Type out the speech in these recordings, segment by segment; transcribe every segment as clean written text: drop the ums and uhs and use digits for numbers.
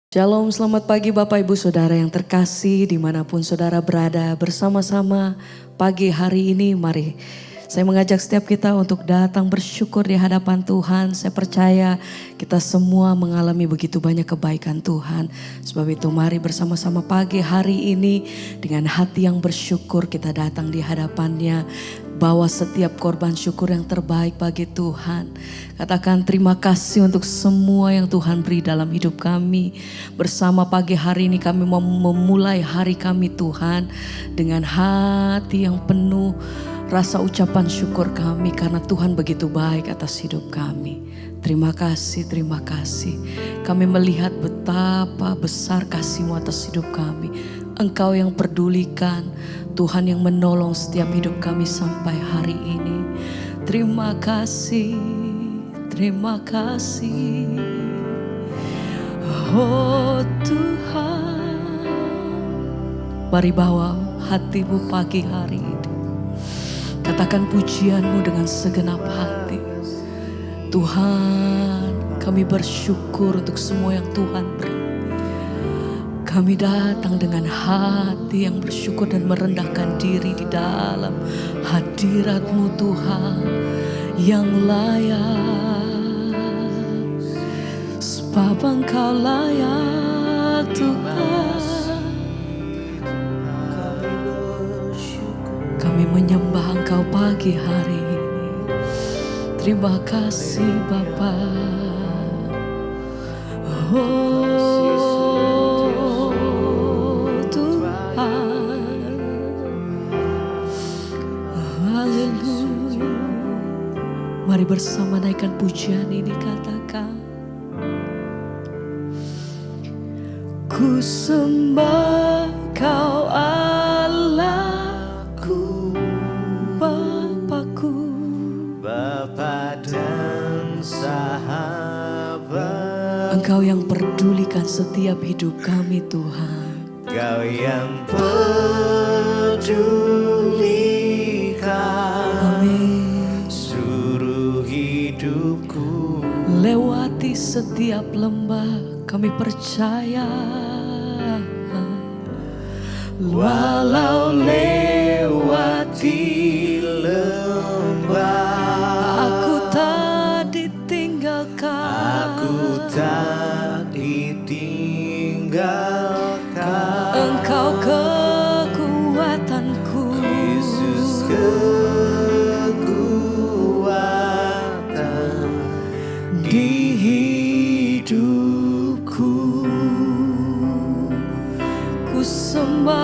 Shalom, selamat pagi Bapak Ibu Saudara yang terkasih dimanapun saudara berada bersama-sama pagi hari ini. Mari saya mengajak setiap kita untuk datang bersyukur di hadapan Tuhan. Saya percaya kita semua mengalami begitu banyak kebaikan Tuhan. Sebab itu mari bersama-sama pagi hari ini dengan hati yang bersyukur kita datang di hadapannya. Bawa setiap korban syukur yang terbaik bagi Tuhan. Katakan terima kasih untuk semua yang Tuhan beri dalam hidup kami. Bersama pagi hari ini kami mau memulai hari kami Tuhan dengan hati yang penuh rasa ucapan syukur kami karena Tuhan begitu baik atas hidup kami. Terima kasih, terima kasih. Kami melihat betapa besar kasih-Mu atas hidup kami. Engkau yang pedulikan, Tuhan yang menolong setiap hidup kami sampai hari ini. Terima kasih, terima kasih. Oh Tuhan, mari bawa hatimu pagi hari ini. Katakan pujianmu dengan segenap hati. Tuhan, kami bersyukur untuk semua yang Tuhan beri. Kami datang dengan hati yang bersyukur dan merendahkan diri di dalam hadirat-Mu Tuhan yang layak. Sebab Engkau layak Tuhan. Kami menyembah Engkau pagi hari ini. Terima kasih Bapa. Mari bersama naikkan pujian ini, katakan. Ku sembah Kau Allahku, Bapakku, Bapa dan sahabat. Engkau yang pedulikan setiap hidup kami Tuhan. Kau yang pedulikan. Amin. Hidupku lewati setiap lembah, kami percaya. Walau lewati lembah, aku tak ditinggalkan. Aku tak ditinggalkan. Engkau kekuatanku, Yesus di hidupku. Ku sembah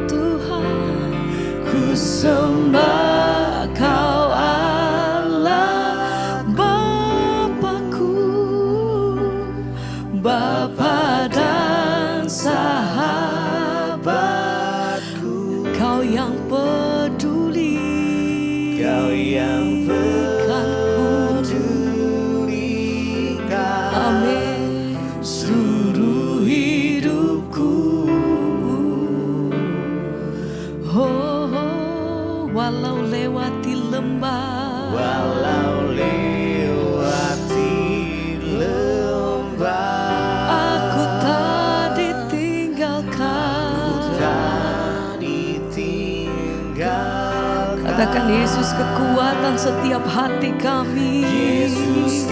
Tuhan, ku sembah Kau Allah, Bapakku, Bapa dan sahabatku. Kau yang peduli, Kau yang amin, seluruh hidupku. Oh, walau lewati lembah, walau lewati lembah, aku tak ditinggalkan. tak ditinggalkan. Katakan Yesus kekuatan setiap hati kami. Yesus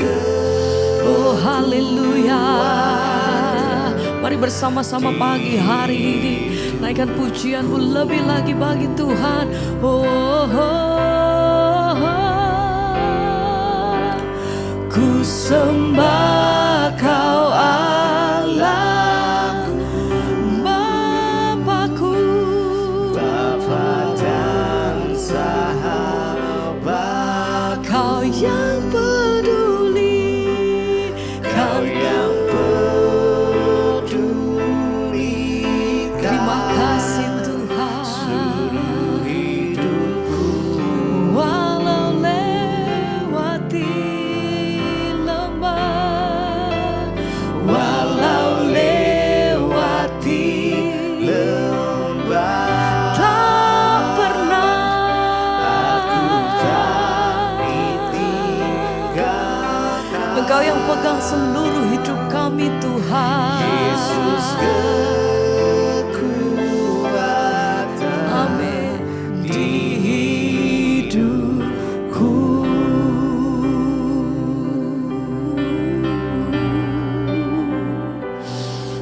Oh haleluya. Mari bersama-sama pagi hari ini naikkan pujianmu lebih lagi bagi Tuhan. Ku sembah Kau Allah, Bapakku, Bapa dan sahabat. Kau yang peduli. Terima kasih Tuhan. Seluruh hidupku, walau lewati lembah, walau lewati lembah, tak pernah aku tak ditinggalkan. Engkau yang pegang seluruh hidup kami. kami Tuhan. Yesus kekuatan Amin. di hidupku.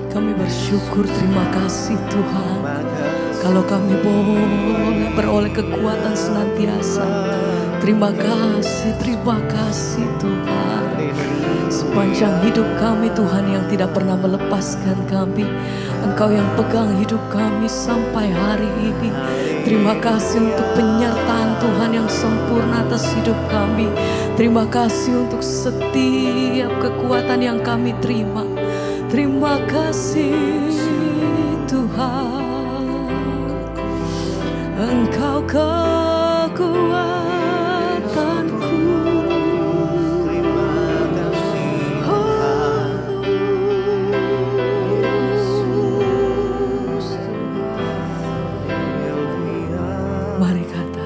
Kami bersyukur, terima kasih Tuhan. Kalau kami boleh beroleh kekuatan senantiasa. Terima kasih Tuhan. Sepanjang hidup kami Tuhan yang tidak pernah melepaskan kami. Engkau yang pegang hidup kami sampai hari ini. Terima kasih untuk penyertaan Tuhan yang sempurna atas hidup kami. Terima kasih untuk setiap kekuatan yang kami terima. Terima kasih Tuhan. Engkau kekuatanku. Mari kata,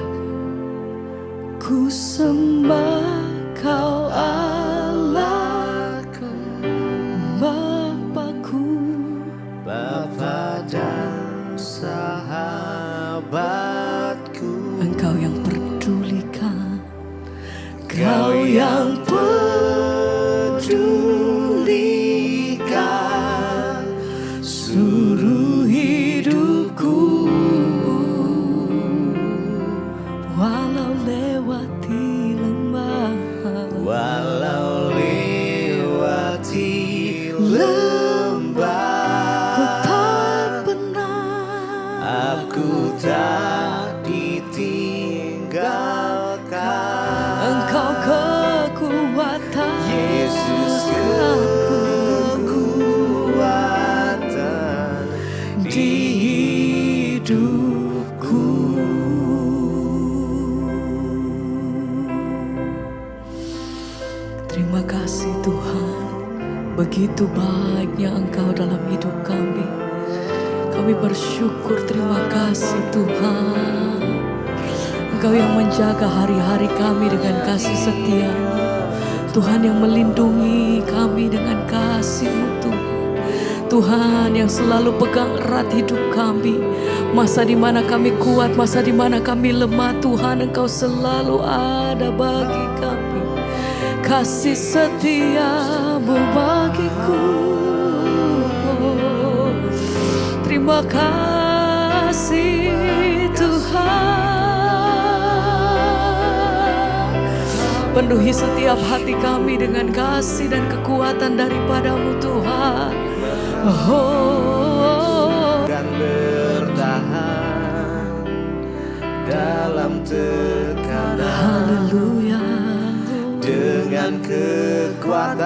ku sembah Kau Allahku, Bapakku, Bapa dan sahabatku. Engkau yang pedulikan, Kau yang pedulikan seluruh hidupku. walau lewati lembah, Walau lewati lembah, ku tak pernah. aku tak ditinggalkan. Engkau kekuatan Yesus kekuatan di hidupku. Terima kasih Tuhan, begitu baiknya Engkau dalam hidup kami. Kami bersyukur, terima kasih Tuhan. Engkau yang menjaga hari-hari kami dengan kasih setia-Mu. Tuhan yang melindungi kami dengan kasih-Mu Tuhan. Tuhan yang selalu pegang erat hidup kami. Masa di mana kami kuat, masa di mana kami lemah, Tuhan Engkau selalu ada bagi kami. Kasih setia-Mu bagiku. Terima kasih Tuhan. Penuhi setiap hati kami dengan kasih dan kekuatan daripada-Mu Tuhan. Kan bertahan dalam tekanan. Haleluya. Dengan kekuatan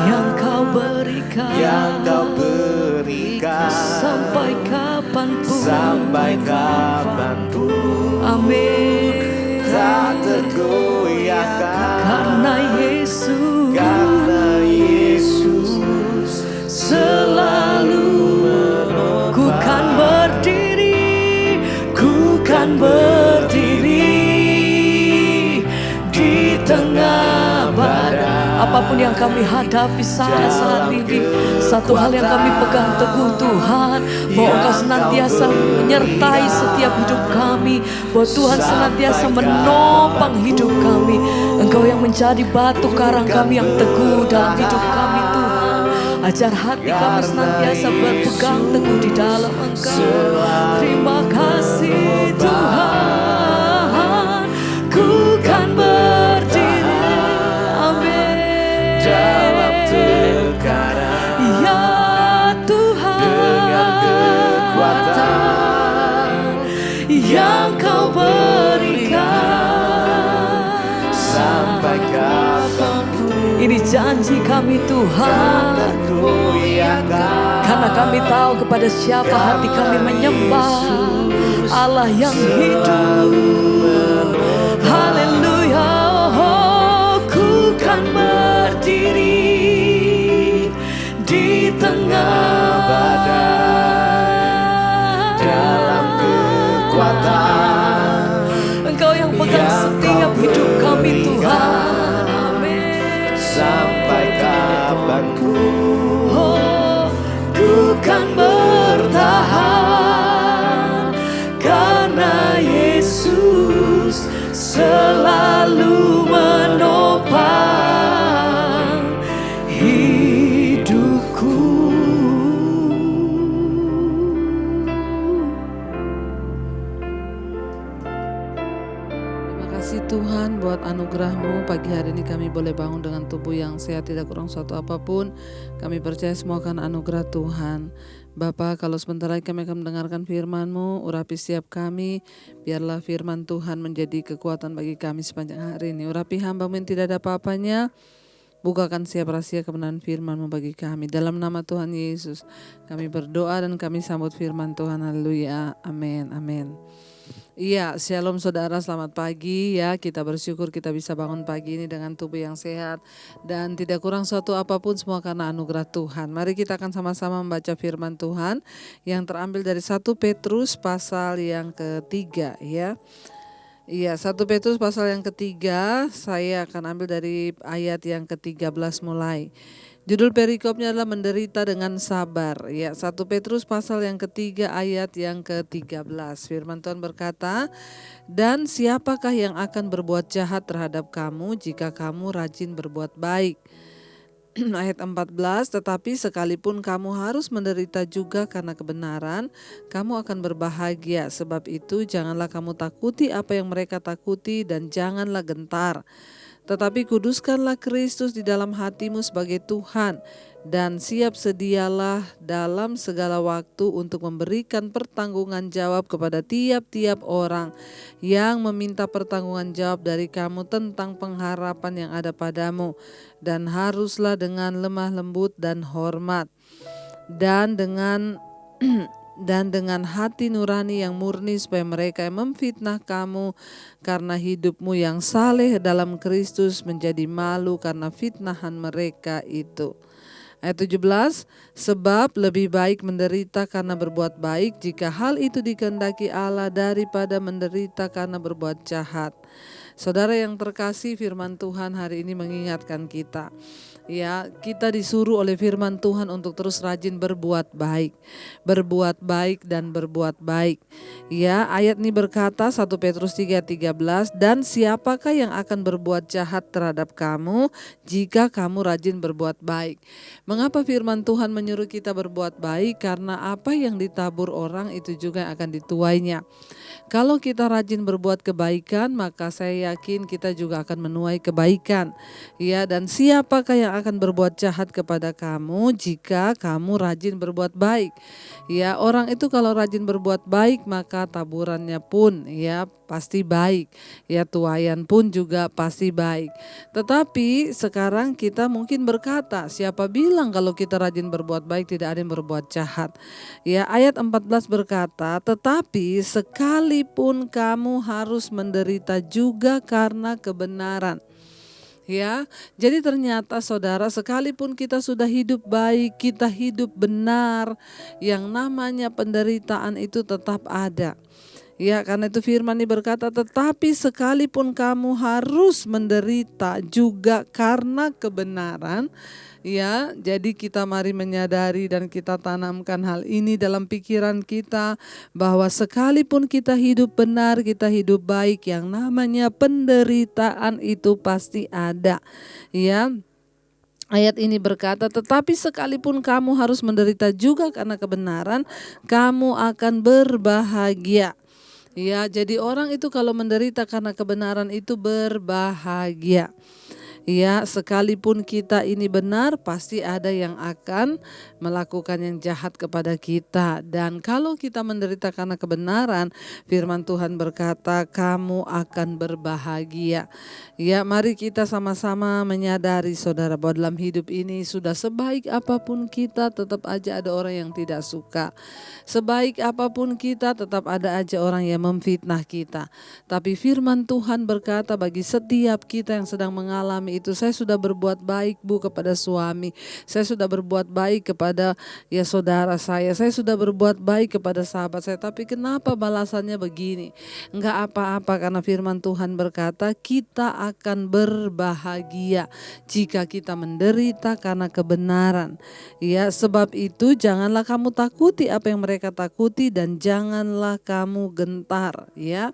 Yang Kau berikan, sampai kapanpun. Amin. Tak tergoyahkan Karena Yesus selalu ku kan berdiri di tengah badai. Apapun yang kami hadapi saat ini, satu hal yang kami pegang teguh Tuhan, bahwa Engkau senantiasa menyertai setiap hidup kami, bahwa Tuhan senantiasa menopang hidup kami. Engkau yang menjadi batu karang kami yang teguh dalam hidup kami Tuhan. Ajar hati kami senantiasa berpegang teguh di dalam Engkau. Terima kasih Tuhan, ku kan berdiri, amin, dalam tekanan. Ya Tuhan, dengan kekuatan yang Kau berikan sampai kapanpun. Ini janji kami Tuhan, karena kami tahu kepada siapa hati kami menyembah, Allah yang hidup. Haleluya. Oh, ku kan berdiri di tengah badai dalam kekuatan. Engkau yang pegang setiap hidup kami Tuhan. Amin. Sampai kapanpun. Yesus selalu menopang hidupku. Terima kasih Tuhan buat anugerah-Mu. Pagi hari ini kami boleh bangun dengan tubuh yang sehat, tidak kurang suatu apapun. Kami percaya semua akan anugerah Tuhan. Bapa, kalau sebentar lagi kami akan mendengarkan firman-Mu, urapi setiap kami, biarlah firman Tuhan menjadi kekuatan bagi kami sepanjang hari ini. Urapi hamba-Mu yang tidak ada apa-apanya, bukakan setiap rahasia kebenaran firman-Mu bagi kami. Dalam nama Tuhan Yesus, kami berdoa dan kami sambut firman Tuhan. Haleluya, amin, amin. Iya, shalom saudara, selamat pagi ya. Kita bersyukur kita bisa bangun pagi ini dengan tubuh yang sehat dan tidak kurang suatu apapun, semua karena anugerah Tuhan. Mari kita akan sama-sama membaca firman Tuhan yang terambil dari 1 Petrus pasal yang ketiga ya. Iya, 1 Petrus pasal yang ketiga, saya akan ambil dari ayat yang ke-13 mulai. Judul perikopnya adalah menderita dengan sabar. Ya, 1 Petrus pasal yang ketiga ayat yang ke-13. Firman Tuhan berkata, "Dan siapakah yang akan berbuat jahat terhadap kamu jika kamu rajin berbuat baik?" Ayat 14, "Tetapi sekalipun kamu harus menderita juga karena kebenaran, kamu akan berbahagia. Sebab itu janganlah kamu takuti apa yang mereka takuti dan janganlah gentar. Tetapi kuduskanlah Kristus di dalam hatimu sebagai Tuhan dan siap sedialah dalam segala waktu untuk memberikan pertanggungan jawab kepada tiap-tiap orang yang meminta pertanggungan jawab dari kamu tentang pengharapan yang ada padamu. Dan haruslah dengan lemah lembut dan hormat dan dengan hati nurani yang murni supaya mereka yang memfitnah kamu karena hidupmu yang saleh dalam Kristus menjadi malu karena fitnahan mereka itu." Ayat 17, "Sebab lebih baik menderita karena berbuat baik jika hal itu dikehendaki Allah daripada menderita karena berbuat jahat." Saudara yang terkasih, firman Tuhan hari ini mengingatkan kita. Ya, kita disuruh oleh firman Tuhan untuk terus rajin berbuat baik dan berbuat baik. Ya, ayat ini berkata 1 Petrus 3:13, "Dan siapakah yang akan berbuat jahat terhadap kamu jika kamu rajin berbuat baik?" Mengapa firman Tuhan menyuruh kita berbuat baik? Karena apa yang ditabur orang itu juga akan dituainya. Kalau kita rajin berbuat kebaikan, maka saya yakin kita juga akan menuai kebaikan. Ya, dan siapakah yang akan berbuat jahat kepada kamu jika kamu rajin berbuat baik? Ya, orang itu kalau rajin berbuat baik, maka taburannya pun ya pasti baik. Ya, tuaian pun juga pasti baik. Tetapi sekarang kita mungkin berkata, siapa bilang kalau kita rajin berbuat baik tidak ada yang berbuat jahat? Ya, ayat 14 berkata, "Tetapi sekalipun kamu harus menderita juga karena kebenaran." Ya, jadi ternyata saudara, sekalipun kita sudah hidup baik, kita hidup benar, yang namanya penderitaan itu tetap ada. Ya, karena itu firman ini berkata, "Tetapi sekalipun kamu harus menderita juga karena kebenaran." Ya, jadi kita mari menyadari dan kita tanamkan hal ini dalam pikiran kita, bahwa sekalipun kita hidup benar, kita hidup baik, yang namanya penderitaan itu pasti ada. Ya, ayat ini berkata, "Tetapi sekalipun kamu harus menderita juga karena kebenaran, kamu akan berbahagia." Ya, jadi orang itu kalau menderita karena kebenaran itu berbahagia. Ya, sekalipun kita ini benar, pasti ada yang akan melakukan yang jahat kepada kita. Dan kalau kita menderita karena kebenaran, firman Tuhan berkata, kamu akan berbahagia. Ya, mari kita sama-sama menyadari saudara, bahwa dalam hidup ini sudah sebaik apapun kita, tetap aja ada orang yang tidak suka. Sebaik apapun kita, tetap ada aja orang yang memfitnah kita. Tapi firman Tuhan berkata, bagi setiap kita yang sedang mengalami suami itu, saya sudah berbuat baik Bu kepada suami, saya sudah berbuat baik kepada ya saudara saya sudah berbuat baik kepada sahabat saya, tapi kenapa balasannya begini? Enggak apa-apa, karena firman Tuhan berkata kita akan berbahagia jika kita menderita karena kebenaran. Ya, sebab itu janganlah kamu takuti apa yang mereka takuti dan janganlah kamu gentar, ya.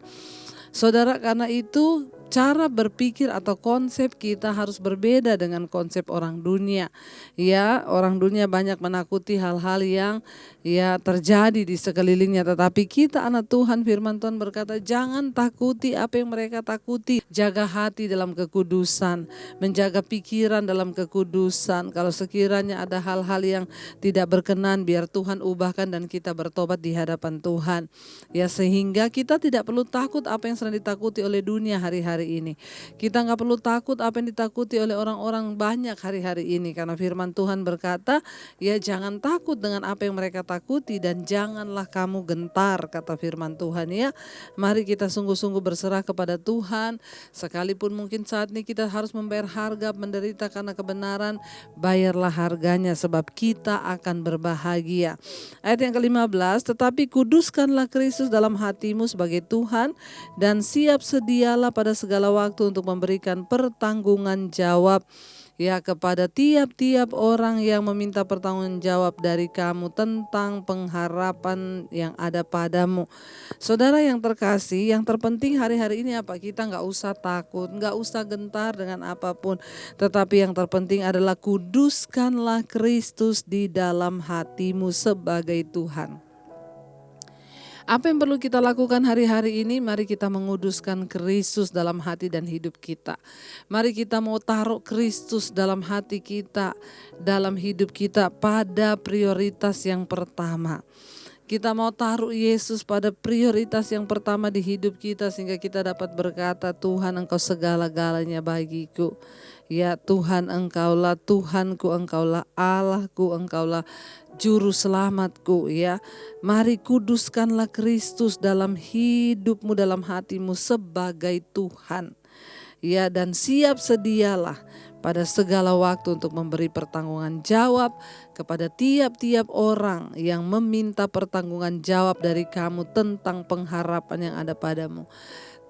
Saudara, karena itu cara berpikir atau konsep kita harus berbeda dengan konsep orang dunia. Ya, orang dunia banyak menakuti hal-hal yang ya terjadi di sekelilingnya, tetapi kita anak Tuhan, firman Tuhan berkata jangan takuti apa yang mereka takuti. Jaga hati dalam kekudusan, menjaga pikiran dalam kekudusan. Kalau sekiranya ada hal-hal yang tidak berkenan, biar Tuhan ubahkan dan kita bertobat di hadapan Tuhan. Ya, sehingga kita tidak perlu takut apa yang sedang ditakuti oleh dunia hari-hari ini. Kita nggak perlu takut apa yang ditakuti oleh orang-orang banyak hari-hari ini, karena firman Tuhan berkata ya jangan takut dengan apa yang mereka takuti dan janganlah kamu gentar, kata firman Tuhan, ya. Mari kita sungguh-sungguh berserah kepada Tuhan. Sekalipun mungkin saat ini kita harus membayar harga menderita karena kebenaran, bayarlah harganya sebab kita akan berbahagia. Ayat yang ke-15, tetapi kuduskanlah Kristus dalam hatimu sebagai Tuhan dan siap sedialah pada segala waktu untuk memberikan pertanggungan jawab ya kepada tiap-tiap orang yang meminta pertanggungan jawab dari kamu tentang pengharapan yang ada padamu. Saudara yang terkasih, yang terpenting hari-hari ini apa? Kita nggak usah takut, nggak usah gentar dengan apapun. Tetapi yang terpenting adalah kuduskanlah Kristus di dalam hatimu sebagai Tuhan. Apa yang perlu kita lakukan hari-hari ini? Mari kita menguduskan Kristus dalam hati dan hidup kita. Mari kita mau taruh Kristus dalam hati kita, dalam hidup kita pada prioritas yang pertama. Kita mau taruh Yesus pada prioritas yang pertama di hidup kita sehingga kita dapat berkata, Tuhan Engkau segala-galanya bagiku. Ya Tuhan Engkaulah Tuhanku, Engkaulah Allahku, Engkaulah Juru Selamatku, ya. Mari kuduskanlah Kristus dalam hidupmu, dalam hatimu sebagai Tuhan. Ya, dan siap sedialah pada segala waktu untuk memberi pertanggungan jawab kepada tiap-tiap orang yang meminta pertanggungan jawab dari kamu tentang pengharapan yang ada padamu.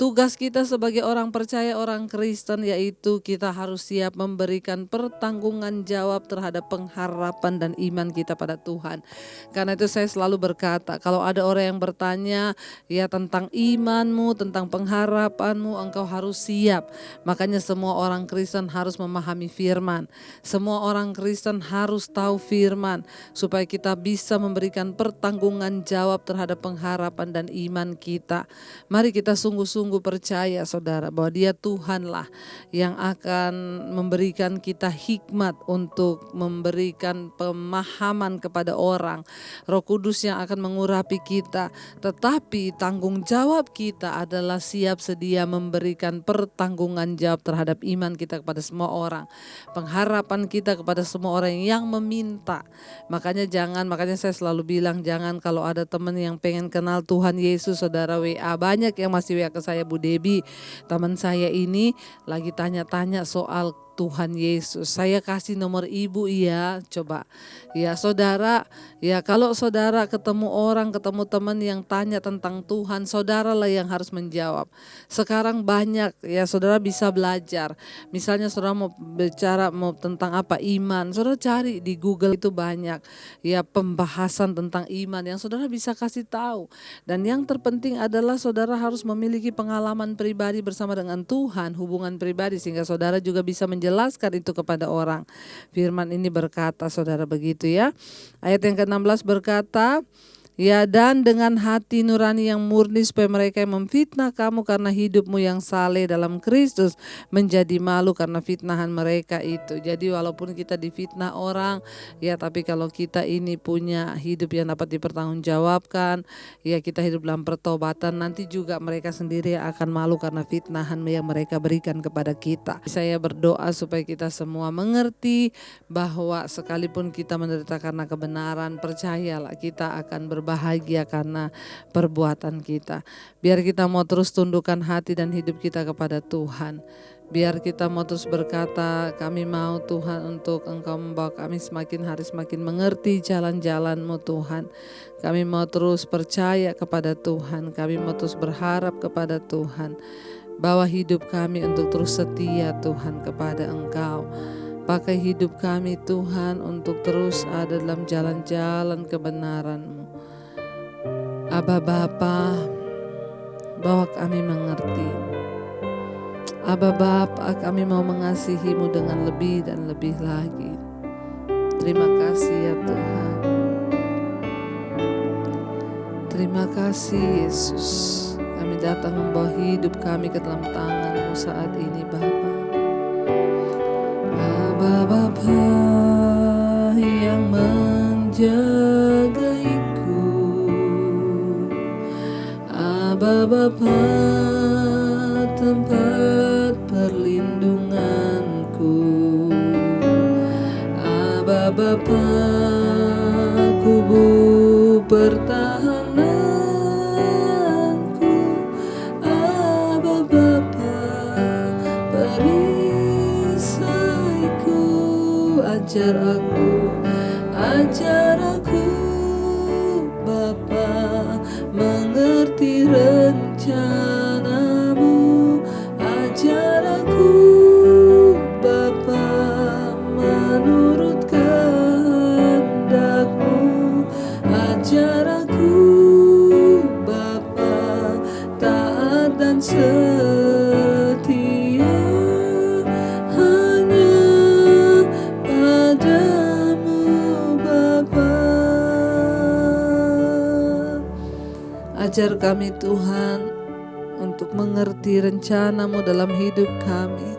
Tugas kita sebagai orang percaya, orang Kristen, yaitu kita harus siap memberikan pertanggungan jawab terhadap pengharapan dan iman kita pada Tuhan. Karena itu saya selalu berkata, kalau ada orang yang bertanya ya tentang imanmu, tentang pengharapanmu, engkau harus siap. Makanya semua orang Kristen harus memahami firman. Semua orang Kristen harus tahu firman supaya kita bisa memberikan pertanggungan jawab terhadap pengharapan dan iman kita. Mari kita sungguh-sungguh percaya saudara bahwa Dia Tuhanlah yang akan memberikan kita hikmat untuk memberikan pemahaman kepada orang. Roh Kudus yang akan mengurapi kita, tetapi tanggung jawab kita adalah siap sedia memberikan pertanggungan jawab terhadap iman kita kepada semua orang, pengharapan kita kepada semua orang yang meminta. Makanya saya selalu bilang jangan kalau ada teman yang pengen kenal Tuhan Yesus, saudara WA, banyak yang masih WA ke saya, Bu Debi, teman saya ini lagi tanya-tanya soal Tuhan Yesus. Saya kasih nomor ibu, iya, coba. Ya saudara, ya kalau saudara ketemu orang, ketemu teman yang tanya tentang Tuhan, saudaralah yang harus menjawab. Sekarang banyak ya saudara bisa belajar. Misalnya saudara mau bicara mau tentang apa iman, saudara cari di Google itu banyak ya pembahasan tentang iman yang saudara bisa kasih tahu. Dan yang terpenting adalah saudara harus memiliki pengalaman pribadi bersama dengan Tuhan, hubungan pribadi sehingga saudara juga bisa menjelaskan itu kepada orang. Firman ini berkata saudara begitu ya. Ayat yang ke-16 berkata, ya dan dengan hati nurani yang murni supaya mereka yang memfitnah kamu karena hidupmu yang saleh dalam Kristus menjadi malu karena fitnahan mereka itu. Jadi walaupun kita difitnah orang ya, tapi kalau kita ini punya hidup yang dapat dipertanggungjawabkan, ya kita hidup dalam pertobatan, nanti juga mereka sendiri akan malu karena fitnahan yang mereka berikan kepada kita. Saya berdoa supaya kita semua mengerti bahwa sekalipun kita menderita karena kebenaran, percayalah kita akan berbahagia karena perbuatan kita. Biar kita mau terus tundukkan hati dan hidup kita kepada Tuhan. Biar kita mau terus berkata, kami mau Tuhan untuk Engkau membawa kami semakin hari semakin mengerti jalan-jalan-Mu Tuhan. Kami mau terus percaya kepada Tuhan, kami mau terus berharap kepada Tuhan. Bawa hidup kami untuk terus setia Tuhan kepada Engkau. Pakai hidup kami Tuhan untuk terus ada dalam jalan-jalan kebenaran-Mu. Aba Bapa, bawa kami mengerti. Aba Bapa, kami mau mengasihi-Mu dengan lebih dan lebih lagi. Terima kasih ya Tuhan. Terima kasih Yesus. Kami datang membawa hidup kami ke dalam tangan-Mu saat ini Bapa. Aba Bapa yang menjagaiku, Aba Bapa tempat perlindunganku, Aba Bapa kubu pertahananku, Aba Bapa perisaiku. Ajar aku Bapa mengerti rencana-Mu. Ajar aku Bapa menurut kehendak-Mu. Ajar aku Bapa taat dan setia hanya padamu Bapa. Ajar kami Tuhan untuk mengerti rencana-Mu dalam hidup kami.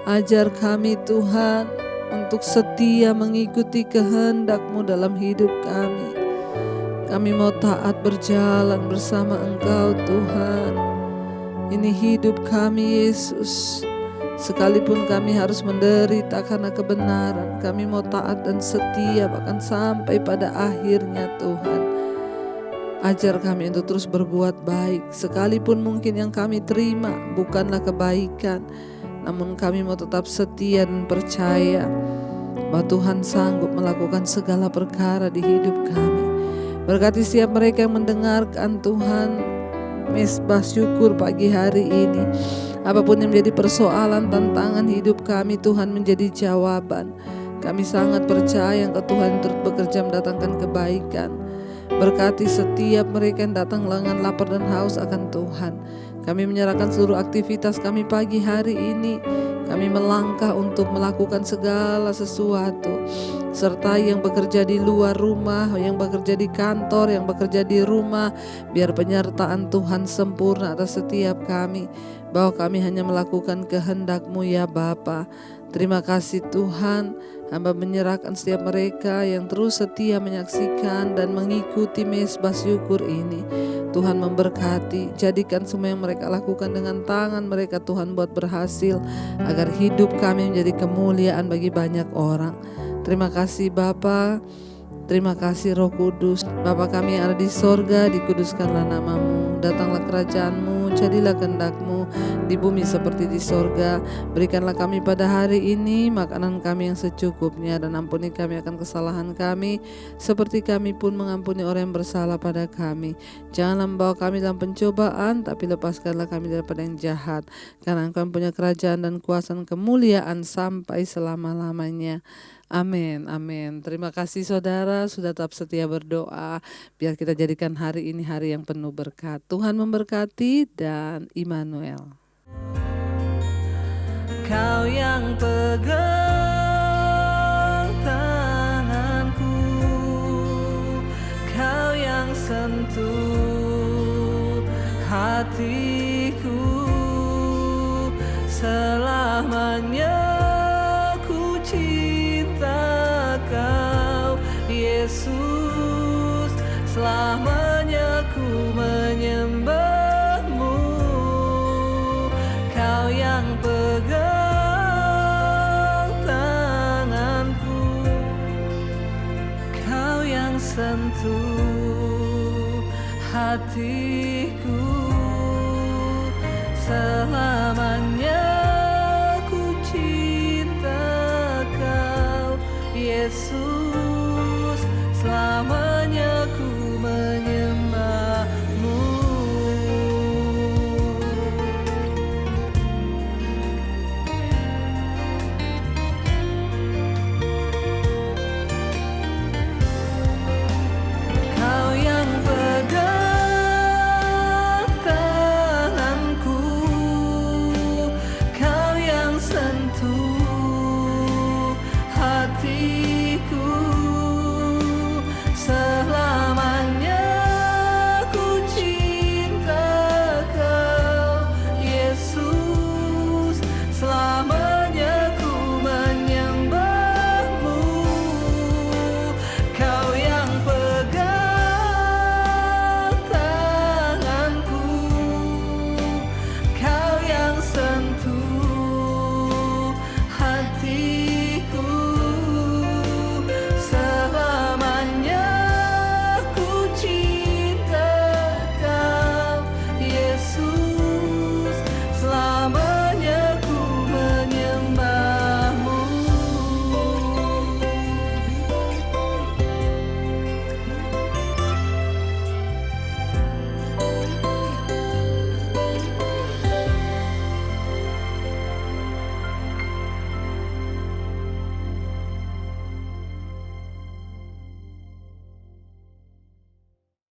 Ajar kami Tuhan untuk setia mengikuti kehendak-Mu dalam hidup kami. Kami mau taat berjalan bersama Engkau Tuhan. Ini hidup kami Yesus. Sekalipun kami harus menderita karena kebenaran, kami mau taat dan setia bahkan sampai pada akhirnya Tuhan. Ajar kami untuk terus berbuat baik, sekalipun mungkin yang kami terima bukanlah kebaikan, namun kami mau tetap setia dan percaya bahwa Tuhan sanggup melakukan segala perkara di hidup kami. Berkati setiap mereka yang mendengarkan Tuhan, mesbah syukur pagi hari ini. Apapun yang menjadi persoalan, tantangan hidup kami, Tuhan menjadi jawaban. Kami sangat percaya Engkau Tuhan turut bekerja mendatangkan kebaikan. Berkati setiap mereka yang datang dengan lapar dan haus akan Tuhan. Kami menyerahkan seluruh aktivitas kami pagi hari ini. Kami melangkah untuk melakukan segala sesuatu. Serta yang bekerja di luar rumah, yang bekerja di kantor, yang bekerja di rumah. Biar penyertaan Tuhan sempurna atas setiap kami. Bahwa kami hanya melakukan kehendak-Mu ya Bapa. Terima kasih Tuhan. Hamba menyerahkan setiap mereka yang terus setia menyaksikan dan mengikuti mesbah syukur ini. Tuhan memberkati, jadikan semua yang mereka lakukan dengan tangan mereka Tuhan buat berhasil, agar hidup kami menjadi kemuliaan bagi banyak orang. Terima kasih Bapa, terima kasih Roh Kudus. Bapa kami yang ada di sorga, dikuduskanlah nama-Mu, datanglah kerajaan-Mu, jadilah kehendak-Mu di bumi seperti di sorga. Berikanlah kami pada hari ini makanan kami yang secukupnya, dan ampuni kami akan kesalahan kami seperti kami pun mengampuni orang yang bersalah pada kami. Janganlah membawa kami dalam pencobaan, tapi lepaskanlah kami daripada yang jahat, karena Engkau punya kerajaan dan kuasa dan kemuliaan sampai selama-lamanya. Amin, amin. Terima kasih saudara sudah tetap setia berdoa. Biar kita jadikan hari ini hari yang penuh berkat. Tuhan memberkati dan Immanuel. Kau yang pegang tanganku, Kau yang sentuh hatiku, selamanya ku cinta Kau Yesus, selamanya ku menyembah-Mu. Kau yang pegang tanganku, Kau yang sentuh hatiku, selamanya Yesus